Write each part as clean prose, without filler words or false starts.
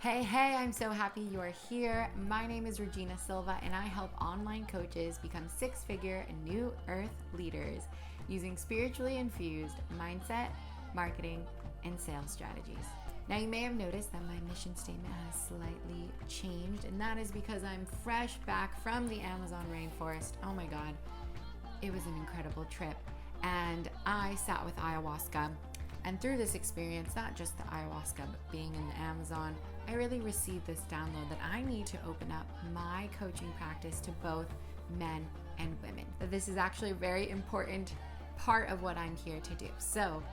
Hey, I'm so happy you're here. My name is 𝗲𝗂𝗋𝗃 and I help online coaches become six-figure new earth leaders using spiritually infused mindset, marketing, and sales strategies. Now, you may have noticed that my mission statement has slightly changed, and that is because I'm fresh back from the Amazon rainforest. Oh my God, it was an incredible trip. And I sat with ayahuasca. And through this experience, not just the ayahuasca, but being in the Amazon, I really received this download that I need to open up my coaching practice to both men and women. That this is actually a very important part of what I'm here to do. So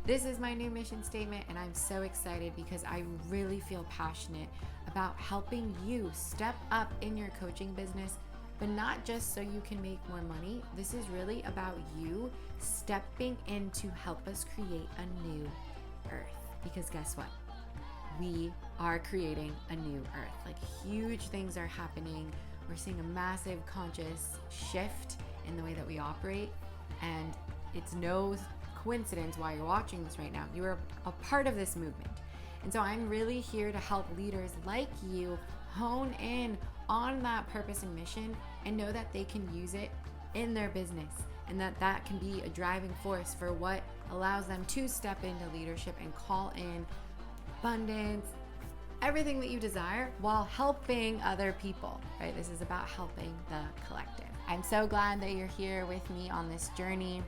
this is my new mission statement, and I'm so excited because I really feel passionate about helping you step up in your coaching business, but not just so you can make more money. This is really about you stepping in to help us create a new earth. Because guess what? We are creating a new earth. Like, huge things are happening. We're seeing a massive conscious shift in the way that we operate. And it's no coincidence why you're watching this right now. You are a part of this movement. And so I'm really here to help leaders like you hone in on that purpose and mission and know that they can use it in their business, and that can be a driving force for what allows them to step into leadership and call in abundance, everything that you desire, while helping other people, right? This is about helping the collective. I'm so glad that you're here with me on this journey.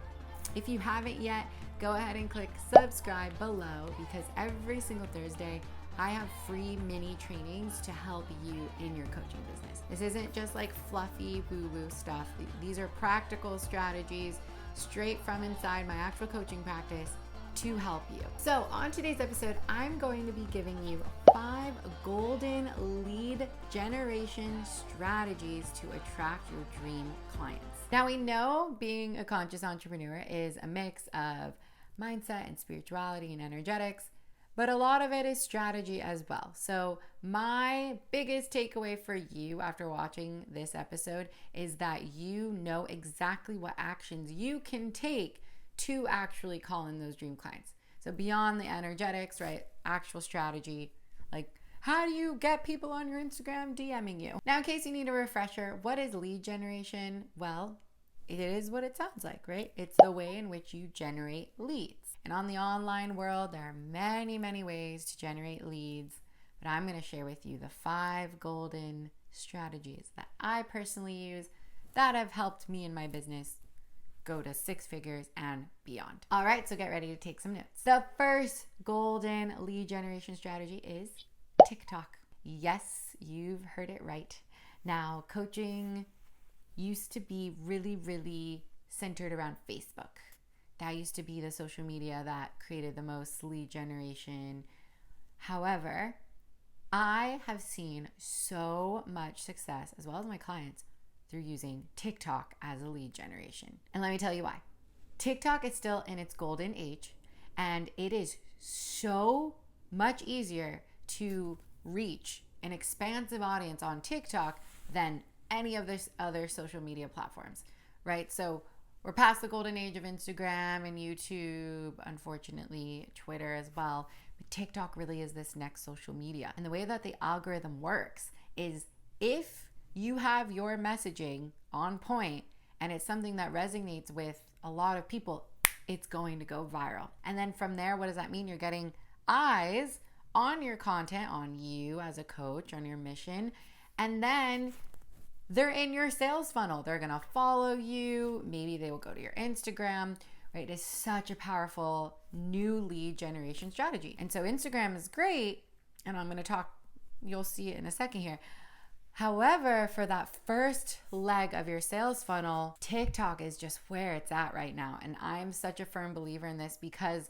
If you haven't yet, go ahead and click subscribe below, because every single Thursday I have free mini trainings to help you in your coaching business. This isn't just like fluffy woo-woo stuff. These are practical strategies straight from inside my actual coaching practice to help you. So on today's episode, I'm going to be giving you 5 golden lead generation strategies to attract your dream clients. Now, we know being a conscious entrepreneur is a mix of mindset and spirituality and energetics, but a lot of it is strategy as well. So my biggest takeaway for you after watching this episode is that you know exactly what actions you can take to actually call in those dream clients. So beyond the energetics, right? Actual strategy, like how do you get people on your Instagram DMing you? Now, in case you need a refresher, what is lead generation? Well, it is what it sounds like, right? It's the way in which you generate leads. And on the online world, there are many, many ways to generate leads, but I'm going to share with you the 5 golden strategies that I personally use that have helped me in my business go to 6 figures and beyond. All right, so get ready to take some notes. The first golden lead generation strategy is TikTok. Yes, you've heard it right. Now, coaching used to be really centered around Facebook. That used to be the social media that created the most lead generation. However, I have seen so much success, as well as my clients, through using TikTok as a lead generation. And let me tell you why. TikTok is still in its golden age, and it is so much easier to reach an expansive audience on TikTok than any of this other social media platforms, right? So we're past the golden age of Instagram and YouTube, unfortunately, Twitter as well. But TikTok really is this next social media. And the way that the algorithm works is if you have your messaging on point and it's something that resonates with a lot of people, it's going to go viral. And then from there, what does that mean? You're getting eyes on your content, on you as a coach, on your mission. And then they're in your sales funnel. They're going to follow you. Maybe they will go to your Instagram, right? It is such a powerful new lead generation strategy. And so Instagram is great. And I'm going to talk, you'll see it in a second here. However, for that first leg of your sales funnel, TikTok is just where it's at right now. And I'm such a firm believer in this because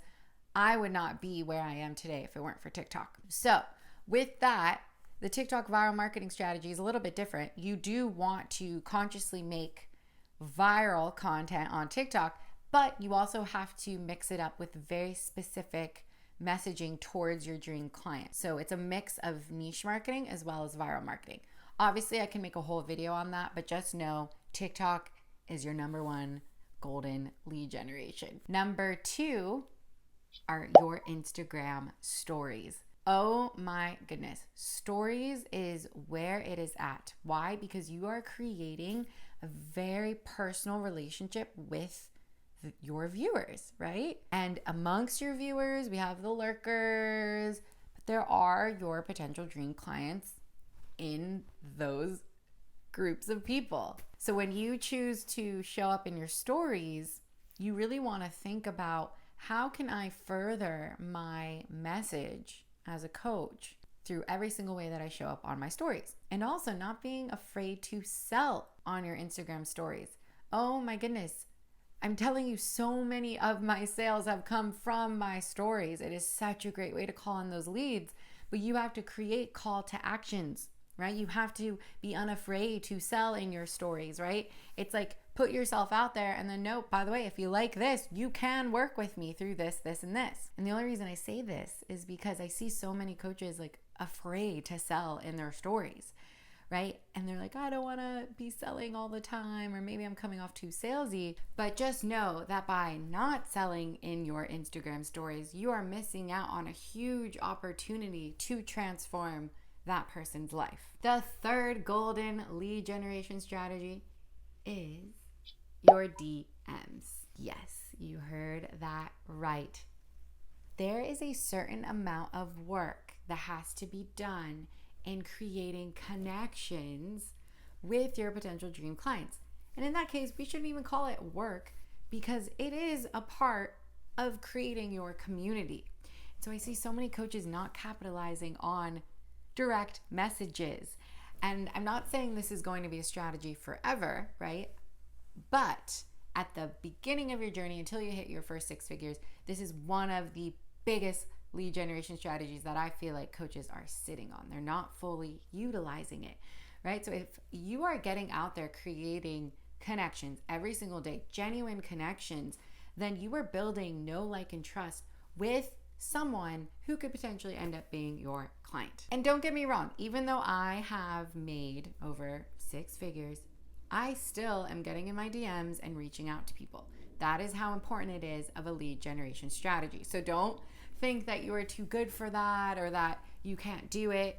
I would not be where I am today if it weren't for TikTok. So with that, the TikTok viral marketing strategy is a little bit different. You do want to consciously make viral content on TikTok, but you also have to mix it up with very specific messaging towards your dream client. So it's a mix of niche marketing as well as viral marketing. Obviously, I can make a whole video on that, but just know TikTok is your number 1 golden lead generation. Number 2 are your Instagram stories. Oh my goodness. Stories is where it is at. Why? Because you are creating a very personal relationship with your viewers, right? And amongst your viewers, we have the lurkers, but there are your potential dream clients in those groups of people. So when you choose to show up in your stories, you really want to think about, how can I further my message as a coach through every single way that I show up on my stories? And also not being afraid to sell on your Instagram stories. Oh my goodness. I'm telling you, so many of my sales have come from my stories. It is such a great way to call in those leads, but you have to create call to actions, right? You have to be unafraid to sell in your stories, right? It's like, put yourself out there and then note, by the way, if you like this, you can work with me through this, this, and this. And the only reason I say this is because I see so many coaches like afraid to sell in their stories, right? And they're like, I don't want to be selling all the time, or maybe I'm coming off too salesy. But just know that by not selling in your Instagram stories, you are missing out on a huge opportunity to transform that person's life. The third golden lead generation strategy is your DMs. Yes, you heard that right. There is a certain amount of work that has to be done in creating connections with your potential dream clients. And in that case, we shouldn't even call it work, because it is a part of creating your community. So I see so many coaches not capitalizing on direct messages. And I'm not saying this is going to be a strategy forever, right? But at the beginning of your journey, until you hit your first 6 figures, this is one of the biggest lead generation strategies that I feel like coaches are sitting on. They're not fully utilizing it, right? So if you are getting out there creating connections every single day, genuine connections, then you are building know, like, and trust with someone who could potentially end up being your client. And don't get me wrong, even though I have made over 6 figures, I still am getting in my DMs and reaching out to people. That is how important it is of a lead generation strategy. So don't think that you are too good for that or that you can't do it.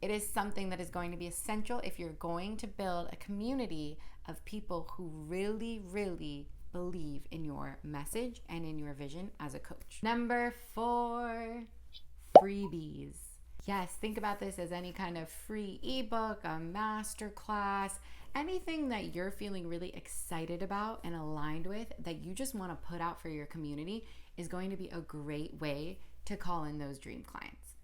It is something that is going to be essential if you're going to build a community of people who really, really believe in your message and in your vision as a coach. Number 4, freebies. Yes, think about this as any kind of free ebook, a masterclass, anything that you're feeling really excited about and aligned with that you just want to put out for your community is going to be a great way to call in those dream clients.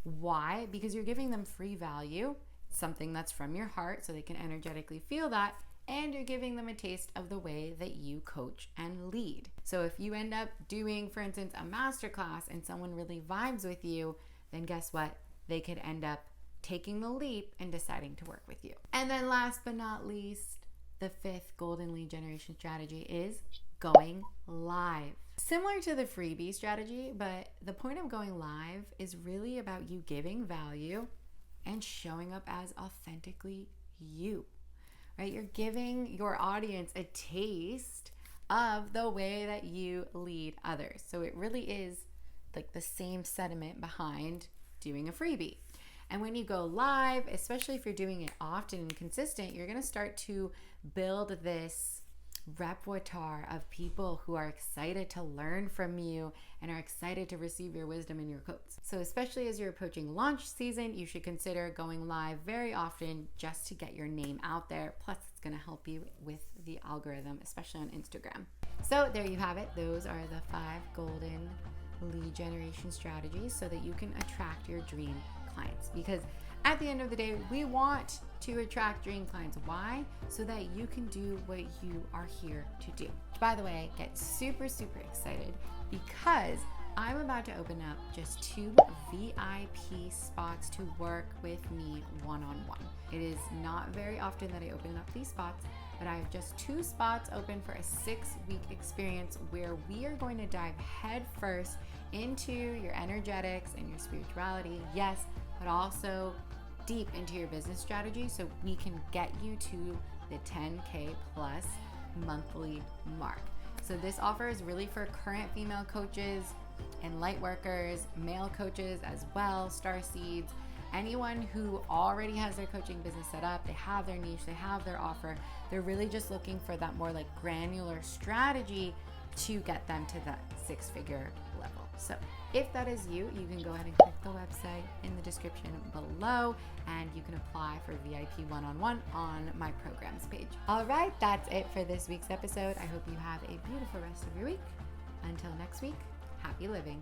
Why? Because you're giving them free value, something that's from your heart so they can energetically feel that, and you're giving them a taste of the way that you coach and lead. So if you end up doing, for instance, a masterclass and someone really vibes with you, then guess what? They could end up taking the leap and deciding to work with you. And then last but not least, the 5th golden lead generation strategy is going live. Similar to the freebie strategy, but the point of going live is really about you giving value and showing up as authentically you, right? You're giving your audience a taste of the way that you lead others. So it really is like the same sentiment behind doing a freebie. And when you go live, especially if you're doing it often and consistent, you're going to start to build this repertoire of people who are excited to learn from you and are excited to receive your wisdom and your quotes. So especially as you're approaching launch season, you should consider going live very often just to get your name out there. Plus, it's going to help you with the algorithm, especially on Instagram. So there you have it. Those are the 5 golden lead generation strategies so that you can attract your dream clients. Because at the end of the day, we want to attract dream clients. Why? So that you can do what you are here to do. By the way, get super, super excited because I'm about to open up just 2 VIP spots to work with me one-on-one. It is not very often that I open up these spots, but I have just 2 spots open for a 6-week experience where we are going to dive head first into your energetics and your spirituality, yes, but also deep into your business strategy so we can get you to the 10K plus monthly mark. So this offer is really for current female coaches and light workers, male coaches as well, star seeds, anyone who already has their coaching business set up, they have their niche, they have their offer. They're really just looking for that more like granular strategy to get them to that six-figure level. So if that is you, you can go ahead and click the website in the description below and you can apply for VIP one-on-one on my programs page. All right, that's it for this week's episode. I hope you have a beautiful rest of your week. Until next week, happy living.